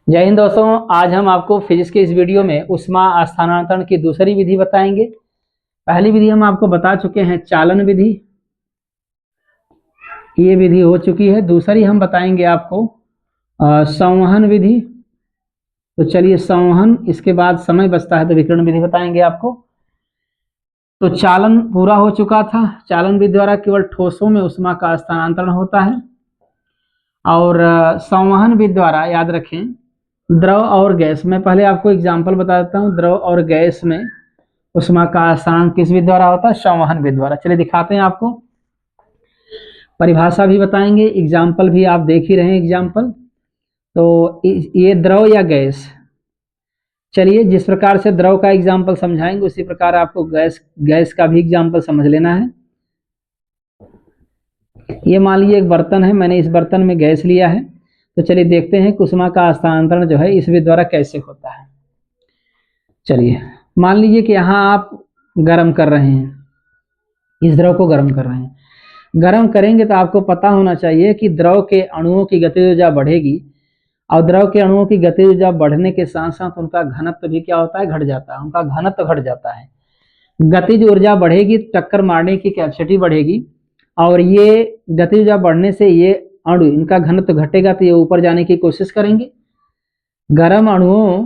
जय हिंद दोस्तों, आज हम आपको फिजिक्स के इस वीडियो में ऊष्मा स्थानांतरण की दूसरी विधि बताएंगे। पहली विधि हम आपको बता चुके हैं चालन विधि, ये विधि हो चुकी है। दूसरी हम बताएंगे आपको संवहन विधि। तो चलिए संवहन, इसके बाद समय बचता है तो विकिरण विधि बताएंगे आपको। तो चालन पूरा हो चुका था। चालन विधि द्वारा केवल ठोसों में ऊष्मा का स्थानांतरण होता है, और संवहन विधि द्वारा याद रखें द्रव और गैस में। पहले आपको एग्जाम्पल बता देता हूँ, द्रव और गैस में ऊष्मा का स्थानांतरण किस विधि द्वारा होता है? संवहन विधि द्वारा। चलिए दिखाते हैं आपको, परिभाषा भी बताएंगे, एग्जाम्पल भी आप देख ही रहे हैं एग्जाम्पल। तो ये द्रव या गैस, चलिए जिस प्रकार से द्रव का एग्जाम्पल समझाएंगे उसी प्रकार आपको गैस का भी एग्जाम्पल समझ लेना है। ये मान लीजिए एक बर्तन है, मैंने इस बर्तन में गैस लिया है। तो चलिए देखते हैं कि ऊष्मा का स्थानांतरण जो है इस विधि द्वारा कैसे होता है। चलिए मान लीजिए कि यहाँ आप गर्म कर रहे हैं, इस द्रव को गर्म कर रहे हैं। गर्म करेंगे तो आपको पता होना चाहिए कि द्रव के अणुओं की गतिज ऊर्जा बढ़ेगी, और द्रव के अणुओं की गतिज ऊर्जा बढ़ने के साथ साथ उनका घनत्व भी क्या होता है? घट जाता है। उनका घनत्व घट जाता है। गतिज ऊर्जा बढ़ेगी, टक्कर मारने की कैपेसिटी बढ़ेगी, और ये गतिज ऊर्जा बढ़ने से ये अणु, इनका घनत्व घटेगा तो ये ऊपर जाने की कोशिश करेंगे। गर्म अणुओं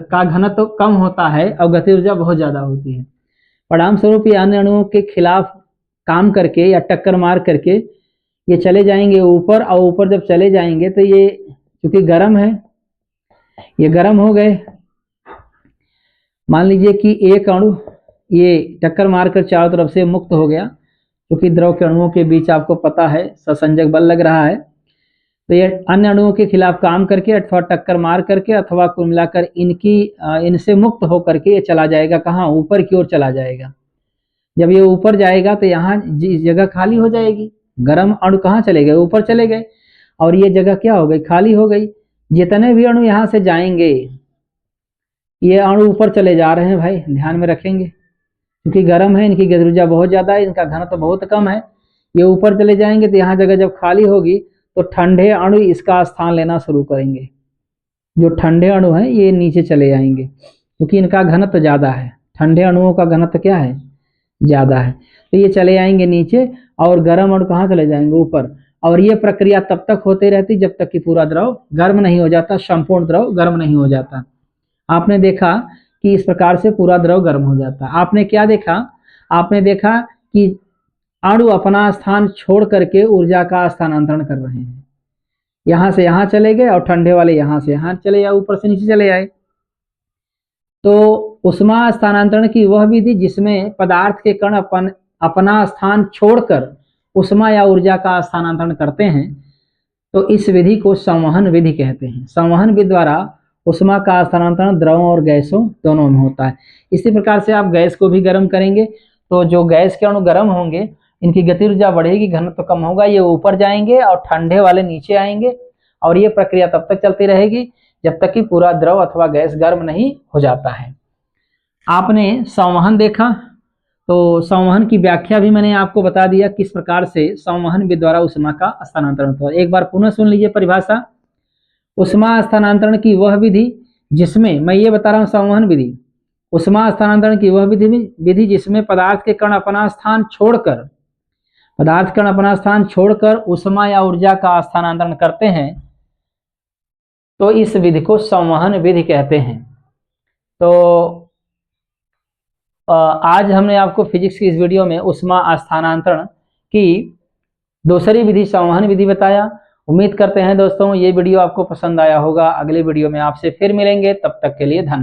का घनत्व कम होता है और गतिज ऊर्जा बहुत ज्यादा होती है। परिणाम स्वरूप ये अन्य अणुओं के खिलाफ काम करके या टक्कर मार करके ये चले जाएंगे ऊपर, और ऊपर जब चले जाएंगे तो ये क्योंकि गर्म है, ये गर्म हो गए। मान लीजिए कि एक अणु ये टक्कर मारकर चारों तरफ से मुक्त हो गया, क्योंकि द्रव के अणुओं के बीच आपको पता है सहसंजक बल लग रहा है। तो ये अन्य अणुओं के खिलाफ काम करके अथवा टक्कर मार करके अथवा कुल मिलाकर इनसे मुक्त होकर के ये चला जाएगा कहाँ? ऊपर की ओर चला जाएगा। जब ये ऊपर जाएगा तो यहाँ जगह खाली हो जाएगी। गर्म अणु कहाँ चले गए? ऊपर चले गए, और ये जगह क्या हो गई? खाली हो गई। जितने भी अणु यहाँ से जाएंगे, ये अणु ऊपर चले जा रहे हैं भाई, ध्यान में रखेंगे, क्योंकि गर्म है, इनकी गतिज ऊर्जा बहुत ज्यादा है, इनका घनत्व बहुत कम है। ये ऊपर चले जाएंगे तो यहाँ जगह जब खाली होगी तो ठंडे अणु इसका स्थान लेना शुरू करेंगे। जो ठंडे अणु हैं ये नीचे चले जाएंगे, क्योंकि इनका घनत्व ज्यादा है। ठंडे अणुओं का घनत्व क्या है? ज्यादा है। तो ये चले जाएंगे नीचे, और गर्म अणु कहाँ चले जाएंगे? ऊपर। और ये प्रक्रिया तब तक होती रहती जब तक कि पूरा द्रव गर्म नहीं हो जाता, संपूर्ण द्रव गर्म नहीं हो जाता। आपने देखा कि इस प्रकार से पूरा द्रव गर्म हो जाता है। आपने क्या देखा? आपने देखा कि अणु अपना स्थान छोड़ करके ऊर्जा का स्थानांतरण कर रहे हैं। यहां से यहां चले गए, और ठंडे वाले यहां से यहां चले आए, ऊपर से नीचे चले आए। तो ऊष्मा स्थानांतरण की वह विधि जिसमें पदार्थ के कण अपना स्थान छोड़कर ऊष्मा या ऊर्जा का स्थानांतरण करते हैं, तो इस विधि को संवहन विधि कहते हैं। संवहन विधि द्वारा ऊष्मा का स्थानांतरण द्रवों और गैसों दोनों में होता है। इसी प्रकार से आप गैस को भी गर्म करेंगे तो जो गैस के अणु गर्म होंगे, इनकी गतिज ऊर्जा बढ़ेगी, घनत्व कम होगा, ये ऊपर जाएंगे और ठंडे वाले नीचे आएंगे, और ये प्रक्रिया तब तक चलती रहेगी जब तक कि पूरा द्रव अथवा गैस गर्म नहीं हो जाता है। आपने संवहन देखा, तो संवहन की व्याख्या भी मैंने आपको बता दिया किस प्रकार से संवहन विधि द्वारा ऊष्मा का स्थानांतरण होता है। एक बार पुनः सुन लीजिए परिभाषा। ऊष्मा स्थानांतरण की वह विधि जिसमें, मैं ये बता रहा हूँ संवहन विधि, ऊष्मा स्थानांतरण की वह विधि जिसमें पदार्थ के कण अपना स्थान छोड़कर ऊष्मा या ऊर्जा का स्थानांतरण करते हैं, तो इस विधि को संवहन विधि कहते हैं। तो आज हमने आपको फिजिक्स की इस वीडियो में ऊष्मा स्थानांतरण की दूसरी विधि संवहन विधि बताया। उम्मीद करते हैं दोस्तों ये वीडियो आपको पसंद आया होगा। अगले वीडियो में आपसे फिर मिलेंगे, तब तक के लिए धन्यवाद।